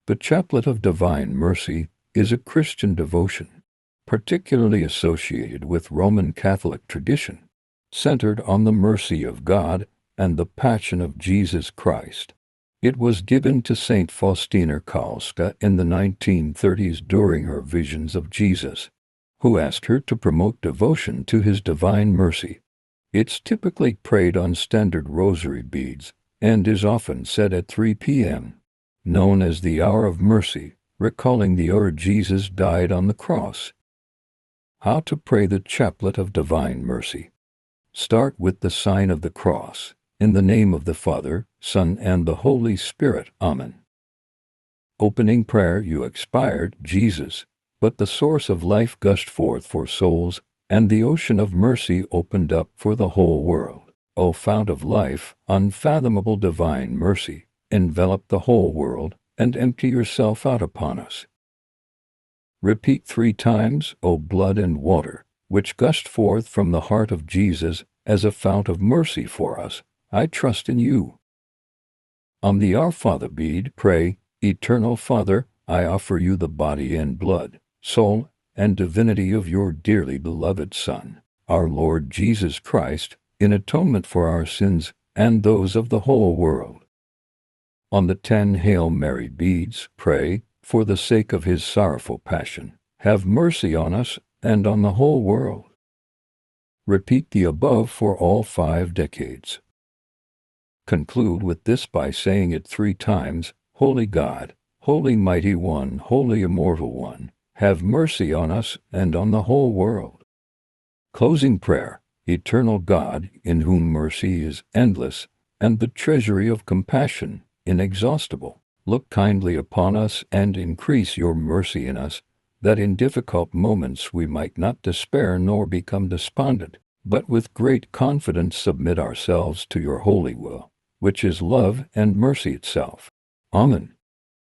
The Chaplet of Divine Mercy is a Christian devotion, particularly associated with Roman Catholic tradition, centered on the mercy of God and the Passion of Jesus Christ. It was given to Saint Faustina in the 1930s during her visions of Jesus, who asked her to promote devotion to his divine mercy. It's typically prayed on standard rosary beads and is often said at 3 p.m., known as the Hour of Mercy, recalling the hour Jesus died on the cross. How to pray the Chaplet of Divine Mercy. Start with the sign of the cross. In the name of the Father, Son, and the Holy Spirit. Amen. Opening prayer. You expired, Jesus, but the source of life gushed forth for souls, and the ocean of mercy opened up for the whole world. O fount of life, unfathomable divine mercy, envelop the whole world, and empty yourself out upon us. Repeat 3 times, O blood and water, which gushed forth from the heart of Jesus as a fount of mercy for us, I trust in you. On the Our Father bead, pray, Eternal Father, I offer you the body and blood, soul, and divinity of your dearly beloved Son, our Lord Jesus Christ, in atonement for our sins and those of the whole world. On the 10 Hail Mary beads, pray, for the sake of his sorrowful passion, have mercy on us and on the whole world. Repeat the above for all 5 decades. Conclude with this by saying it 3 times, Holy God, Holy Mighty One, Holy Immortal One, have mercy on us and on the whole world. Closing prayer. Eternal God, in whom mercy is endless, and the treasury of compassion inexhaustible, look kindly upon us and increase your mercy in us, that in difficult moments we might not despair nor become despondent, but with great confidence submit ourselves to your holy will, which is love and mercy itself. Amen.